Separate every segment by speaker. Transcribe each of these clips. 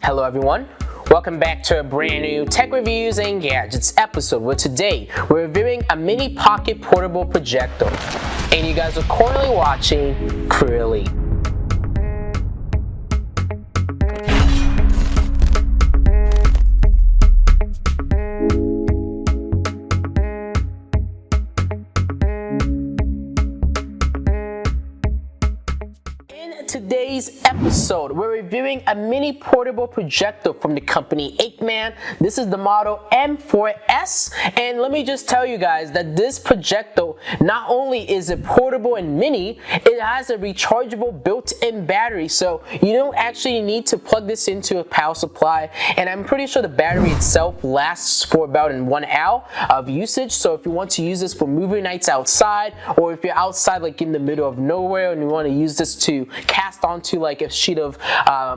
Speaker 1: Hello everyone, welcome back to a brand new tech reviews and gadgets episode where today we're reviewing a mini pocket portable projector and you guys are currently watching CrewElite. Today's episode, we're reviewing a mini portable projector from the company Apeman. This is the model M4S, and let me just tell you guys that this projector, not only is it portable and mini, it has a rechargeable built-in battery, so you don't actually need to plug this into a power supply, and I'm pretty sure the battery itself lasts for about 1 hour of usage. So if you want to use this for movie nights outside, or if you're outside like in the middle of nowhere and you want to use this to cast onto like a sheet of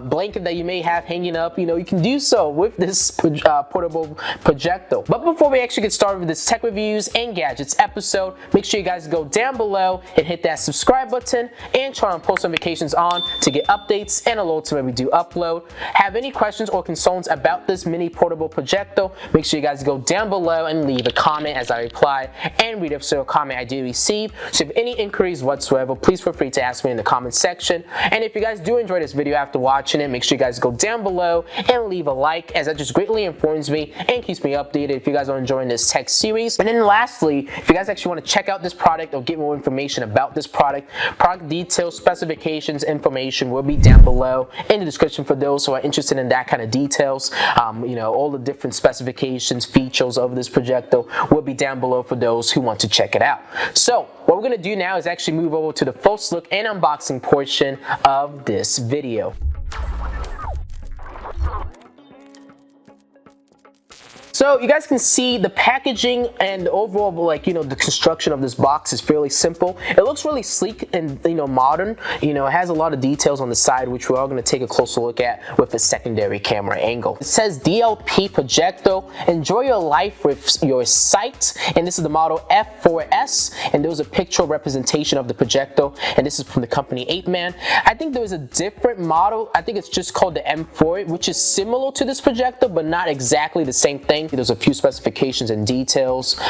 Speaker 1: blanket that you may have hanging up, you can do so with this portable projector. But before we actually get started with this tech reviews and gadgets episode, make sure you guys go down below and hit that subscribe button and turn on post notifications on to get updates and alerts when we do upload. Have any questions or concerns about this mini portable projector, make sure you guys go down below and leave a comment as I reply and read every single comment I do receive. So if any inquiries whatsoever, please feel free to ask me in the comment section. And if you guys do enjoy this video after watching it, make sure you guys go down below and leave a like, as that just greatly informs me and keeps me updated if you guys are enjoying this tech series. And then lastly, if you guys actually want to check out this product or get more information about this product details, specifications, information will be down below in the description for those who are interested in that kind of details. All the different specifications, features of this projector will be down below for those who want to check it out. So what we're going to do now is actually move over to the first look and unboxing portion of this video. So you guys can see the packaging and the overall, the construction of this box is fairly simple. It looks really sleek and, modern. It has a lot of details on the side, which we're all going to take a closer look at with a secondary camera angle. It says DLP projector, enjoy your life with your sight, and this is the model M4S, and there's a picture representation of the projector, and this is from the company Apeman. I think there was a different model. I think it's just called the M4, which is similar to this projector, but not exactly the same thing. There's a few specifications and details.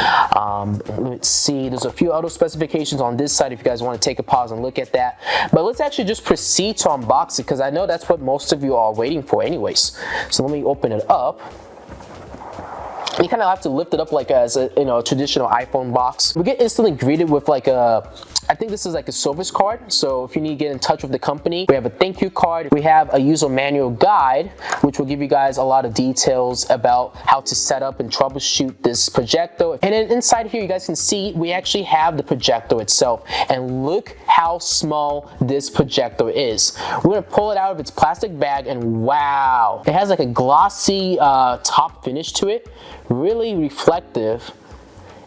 Speaker 1: Let's see, there's a few other specifications on this side if you guys want to take a pause and look at that. But let's actually just proceed to unbox it, because I know that's what most of you are waiting for anyways. So let me open it up. You kind of have to lift it up like as a traditional iPhone box. We get instantly greeted with I think this is like a service card. So if you need to get in touch with the company, we have a thank you card. We have a user manual guide, which will give you guys a lot of details about how to set up and troubleshoot this projector. And then inside here, you guys can see we actually have the projector itself. And look how small this projector is. We're gonna pull it out of its plastic bag, and wow, it has like a glossy top finish to it. Really reflective.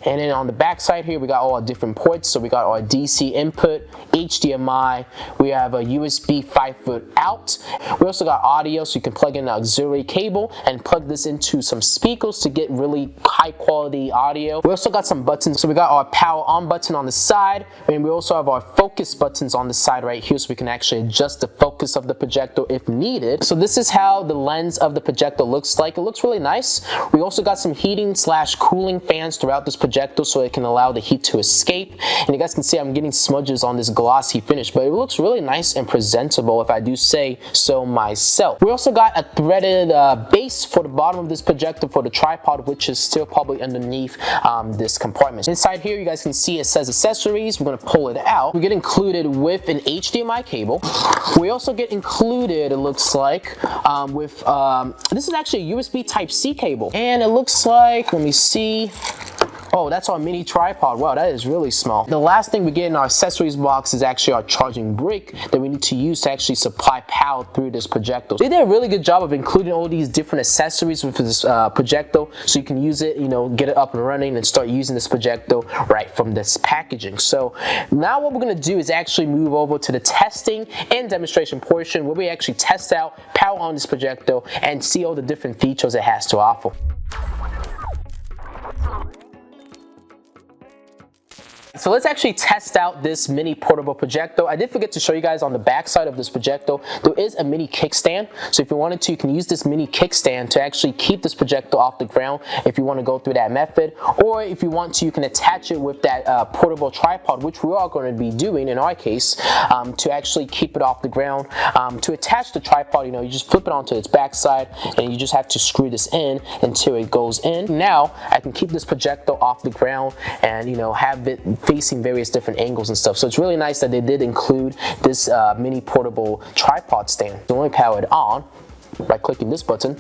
Speaker 1: And then on the back side here, we got all our different ports. So we got our DC input, HDMI, we have a USB 5-foot out. We also got audio, so you can plug in an auxiliary cable and plug this into some speakers to get really high quality audio. We also got some buttons. So we got our power on button on the side, and we also have our focus buttons on the side right here, so we can actually adjust the focus of the projector if needed. So this is how the lens of the projector looks like. It looks really nice. We also got some heating / cooling fans throughout this projector, so it can allow the heat to escape. And you guys can see I'm getting smudges on this glossy finish, but it looks really nice and presentable if I do say so myself. We also got a threaded base for the bottom of this projector for the tripod, which is still probably underneath this compartment. Inside here, you guys can see it says accessories. We're going to pull it out. We get included with an HDMI cable. We also get included, it looks like, with this is actually a USB Type-C cable, and it looks like, let me see. Oh, that's our mini tripod. Wow, that is really small. The last thing we get in our accessories box is actually our charging brick that we need to use to actually supply power through this projector. They did a really good job of including all these different accessories with this projector, so you can use it, get it up and running and start using this projector right from this packaging. So now what we're gonna do is actually move over to the testing and demonstration portion, where we actually test out power on this projector and see all the different features it has to offer. So let's actually test out this mini portable projector. I did forget to show you guys on the back side of this projector, there is a mini kickstand. So if you wanted to, you can use this mini kickstand to actually keep this projector off the ground if you want to go through that method. Or if you want to, you can attach it with that portable tripod, which we are going to be doing in our case, to actually keep it off the ground. To attach the tripod, you just flip it onto its back side and you just have to screw this in until it goes in. Now I can keep this projector off the ground and have it facing various different angles and stuff. So it's really nice that they did include this mini portable tripod stand. So let me power it on by clicking this button.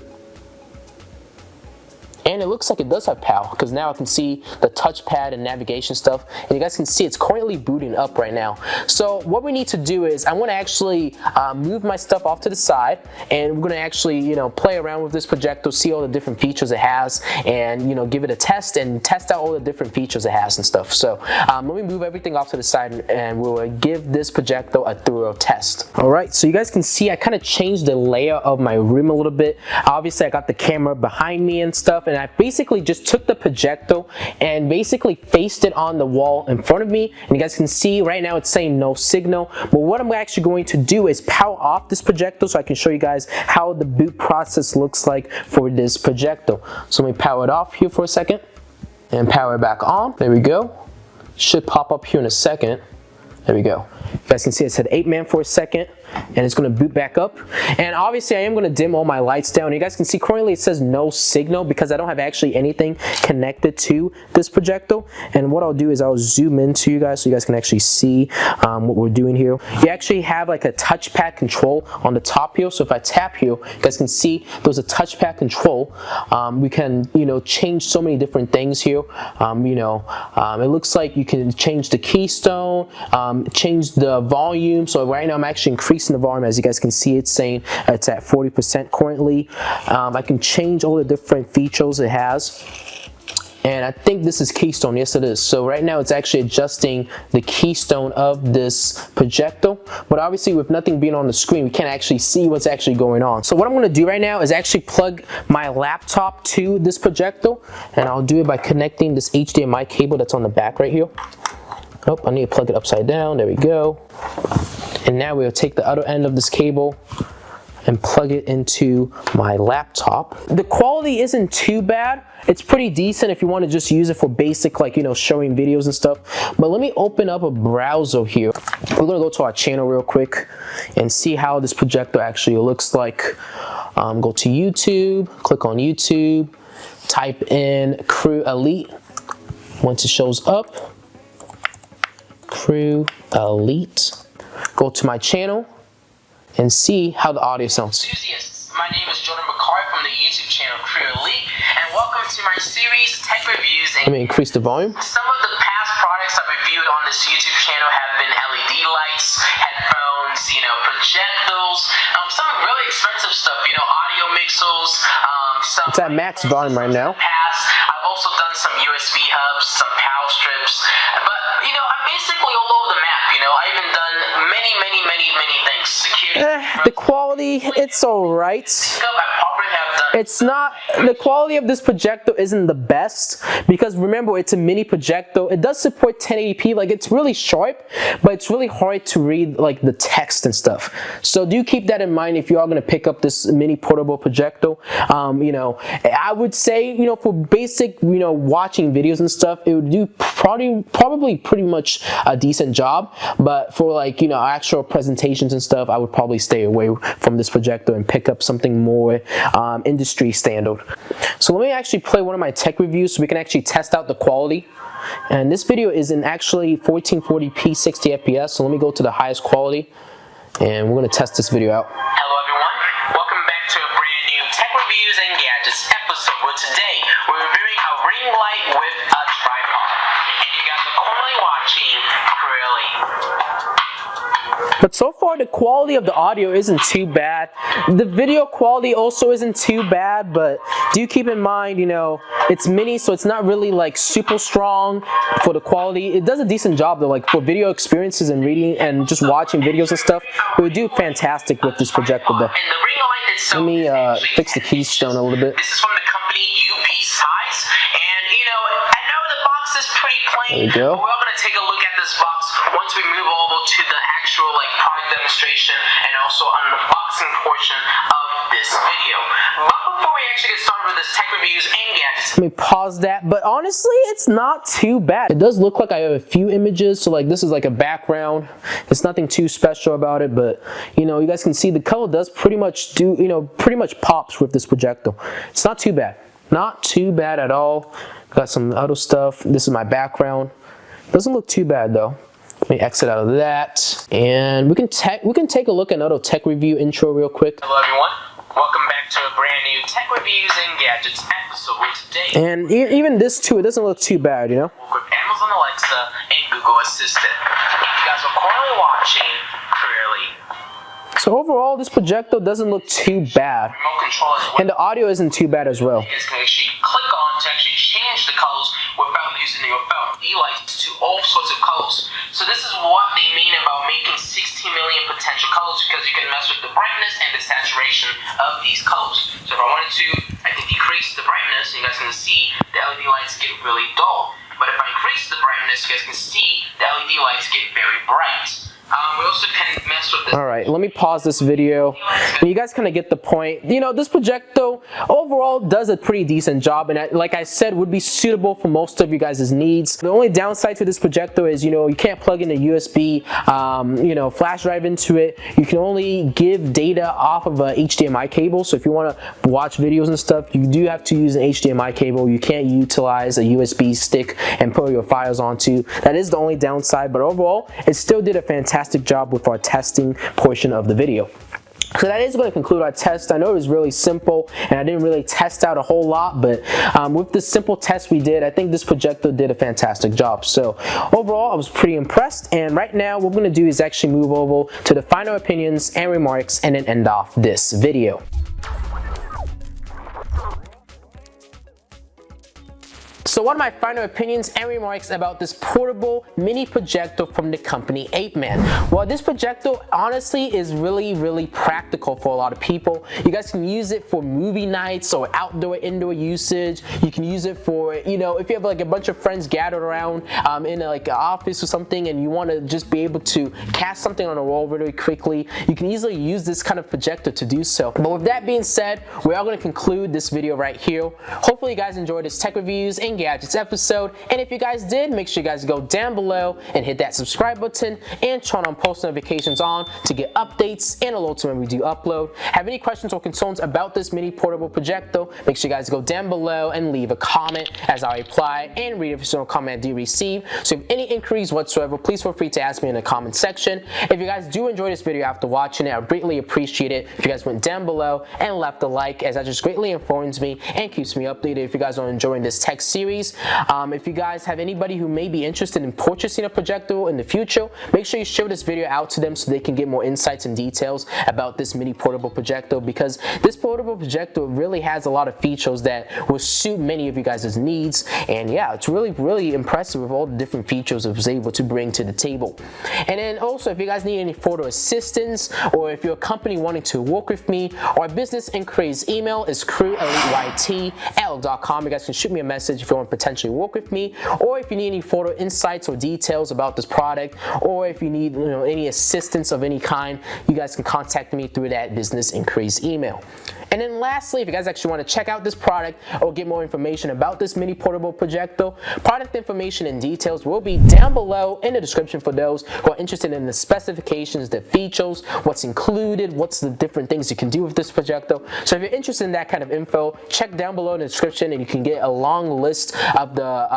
Speaker 1: And it looks like it does have power because now I can see the touchpad and navigation stuff. And you guys can see it's currently booting up right now. So what we need to do is I want to actually move my stuff off to the side, and we're going to actually play around with this projector, see all the different features it has, and give it a test and test out all the different features it has and stuff. So let me move everything off to the side and we'll give this projector a thorough test. Alright, so you guys can see I kind of changed the layer of my room a little bit. Obviously I got the camera behind me and stuff, and I basically just took the projector and basically faced it on the wall in front of me, and you guys can see right now it's saying no signal. But what I'm actually going to do is power off this projector so I can show you guys how the boot process looks like for this projector. So let me power it off here for a second and power it back on. There we go. Should pop up here in a second. There we go. You guys can see it said Apeman for a second, and it's going to boot back up. And obviously I am going to dim all my lights down. You guys can see currently it says no signal because I don't have actually anything connected to this projector. And what I'll do is I'll zoom into you guys so you guys can actually see what we're doing here. You actually have like a touchpad control on the top here. So if I tap here, you guys can see there's a touchpad control. We can change so many different things here. It looks like you can change the keystone, change the volume. So right now I'm actually increasing the volume. As you guys can see, it's saying it's at 40% currently. I can change all the different features it has. And I think this is Keystone. Yes, it is. So right now it's actually adjusting the keystone of this projector. But obviously with nothing being on the screen, we can't actually see what's actually going on. So what I'm going to do right now is actually plug my laptop to this projector. And I'll do it by connecting this HDMI cable that's on the back right here. Oh, I need to plug it upside down. There we go. And now we'll take the other end of this cable and plug it into my laptop. The quality isn't too bad. It's pretty decent if you want to just use it for basic, like, showing videos and stuff. But let me open up a browser here. We're gonna go to our channel real quick and see how this projector actually looks like. Go to YouTube, click on YouTube, type in CrewElite. Once it shows up, CrewElite. Go to my channel and see how the audio sounds.
Speaker 2: Enthusiasts, my name is Jordan McCarty from the YouTube channel CrewElite, and welcome to my series Tech Reviews.
Speaker 1: Let me increase the volume.
Speaker 2: Some of the past products I've reviewed on this YouTube channel have been LED lights, headphones, projectors, some really expensive stuff, audio mixers.
Speaker 1: It's at max volume right now.
Speaker 2: I've also done some USB hubs, some power strips, but I'm basically all over the map. I even done many things. Security.
Speaker 1: The quality, it's alright. It's not, the quality of this projector isn't the best because remember it's a mini projector. It does support 1080p, like it's really sharp, but it's really hard to read like the text and stuff. So do keep that in mind if you are going to pick up this mini portable projector. I would say, for basic, watching videos and stuff, it would do probably pretty much a decent job. But for like, actual presentations and stuff, I would probably stay away from this projector and pick up something more industry standard. So let me actually play one of my tech reviews so we can actually test out the quality. And this video is in actually 1440p 60 fps. So let me go to the highest quality and we're going to test this video out.
Speaker 2: Hello everyone, welcome back to a brand new Tech Reviews and Gadgets episode where today we're reviewing a ring light with a tripod. And you guys are currently watching CrewElite.
Speaker 1: But so far the quality of the audio isn't too bad. The video quality also isn't too bad, but do keep in mind, it's mini, so it's not really like super strong for the quality. It does a decent job though, like for video experiences and reading and just watching videos and stuff. It would do fantastic with this projector though. Let me fix the keystone a little bit.
Speaker 2: This is from the company UP Size, and I know the box is pretty plain.
Speaker 1: There we go.
Speaker 2: We're going to take a look at this box once we move over to the actual product demonstration and also unboxing portion of this video. But before we actually get started with this tech reviews and gadgets,
Speaker 1: let me pause that. But honestly, it's not too bad. It does look like I have a few images, so like this is like a background. It's nothing too special about it, but you know, you guys can see the color does pretty much do, you know, pretty much pops with this projector. It's not too bad. Not too bad at all. Got some other stuff. This is my background. Doesn't look too bad though. Let me exit out of that, and we can take a look at another tech review intro real quick.
Speaker 2: hello everyone. Welcome back to a brand new tech reviews and gadgets episode where today
Speaker 1: And even this too, it doesn't look too bad, you know.
Speaker 2: we'll equip Amazon Alexa and Google Assistant. If you guys are currently watching CrewElite,
Speaker 1: So overall, this projector doesn't look too bad,
Speaker 2: remote control as well.
Speaker 1: and the audio isn't too bad as well.
Speaker 2: You guys can actually click on to actually change the colors without using your phone. D-lights to all sorts of colors. So this is what they mean about making 16 million potential colors, because you can mess with the brightness and the saturation of these colors. So if I wanted to, I can decrease the brightness, and you guys can see the LED lights get really dull. But if I increase the brightness, you guys can see the LED lights get very bright. We also can mess with this.
Speaker 1: All right, let me pause this video. You guys kind of get the point. You know, this projector overall does a pretty decent job, and like I said, would be suitable for most of you guys' needs. The only downside to this projector is, you know, you can't plug in a USB, you know, flash drive into it. You can only give data off of a HDMI cable. So if you want to watch videos and stuff, you do have to use an HDMI cable. You can't utilize a USB stick and put your files onto. That is the only downside, but overall, it still did a fantastic job with our testing portion of the video. So that is going to conclude our test. I know it was really simple and I didn't really test out a whole lot, but with this simple test we did, I think this projector did a fantastic job. So overall, I was pretty impressed, and right now what we're going to do is actually move over to the final opinions and remarks and then end off this video. So one of my final opinions and remarks about this portable mini projector from the company Apeman. Well, this projector honestly is really practical for a lot of people. You guys can use it for movie nights or outdoor indoor usage. You can use it for, you know, if you have like a bunch of friends gathered around in like an office or something and you want to just be able to cast something on a wall really quickly, you can easily use this kind of projector to do so. But with that being said, we are going to conclude this video right here. Hopefully you guys enjoyed this tech reviews and gadgets episode, and if you guys did, make sure you guys go down below and hit that subscribe button and turn on post notifications on to get updates and alerts when we do upload. Have any questions or concerns about this mini portable projector, make sure you guys go down below and leave a comment as I reply and read every single comment I do receive. So if any inquiries whatsoever, please feel free to ask me in the comment section. If you guys do enjoy this video after watching it, I would greatly appreciate it if you guys went down below and left a like, as that just greatly informs me and keeps me updated if you guys are enjoying this tech series. If you guys have anybody who may be interested in purchasing a projector in the future, make sure you share this video out to them so they can get more insights and details about this mini portable projector, because this portable projector really has a lot of features that will suit many of you guys' needs. And yeah, it's really impressive with all the different features it was able to bring to the table. And then also, if you guys need any photo assistance, or if you're a company wanting to work with me, our business inquiries email is CrewElite@outlook.com. You guys can shoot me a message if you want to potentially work with me, or if you need any photo insights or details about this product, or if you need, you know, any assistance of any kind, you guys can contact me through that business inquiries email. And then lastly, if you guys actually want to check out this product or get more information about this mini portable projector, product information and details will be down below in the description for those who are interested in the specifications, the features, what's included, what's the different things you can do with this projector. So if you're interested in that kind of info, check down below in the description and you can get a long list of the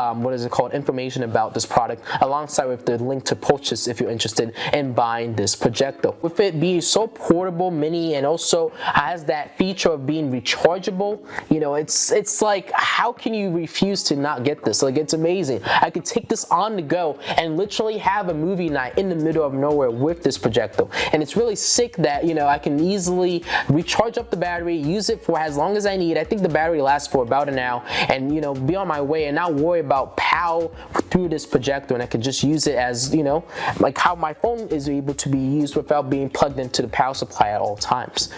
Speaker 1: information about this product, alongside with the link to purchase if you're interested in buying this projector. With it being so portable, mini, and also has that feature of being rechargeable, you know, it's like, how can you refuse to not get this? Like, it's amazing. I could take this on the go and literally have a movie night in the middle of nowhere with this projector. And it's really sick that, you know, I can easily recharge up the battery, use it for as long as I need. I think the battery lasts for about an hour, and, you know, be on my way and not worry about power through this projector, and I could just use it as, you know, like how my phone is able to be used without being plugged into the power supply at all times.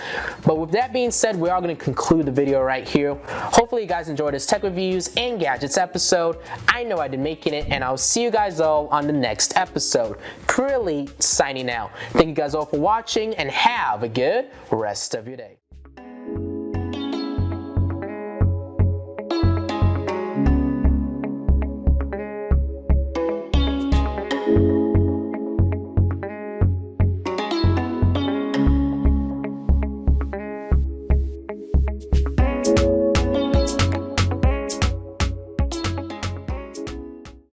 Speaker 1: But with that being said, we are going to conclude the video right here. Hopefully you guys enjoyed this tech reviews and gadgets episode. I know I did making it, and I'll see you guys all on the next episode. CrewElite signing out. Thank you guys all for watching, and have a good rest of your day.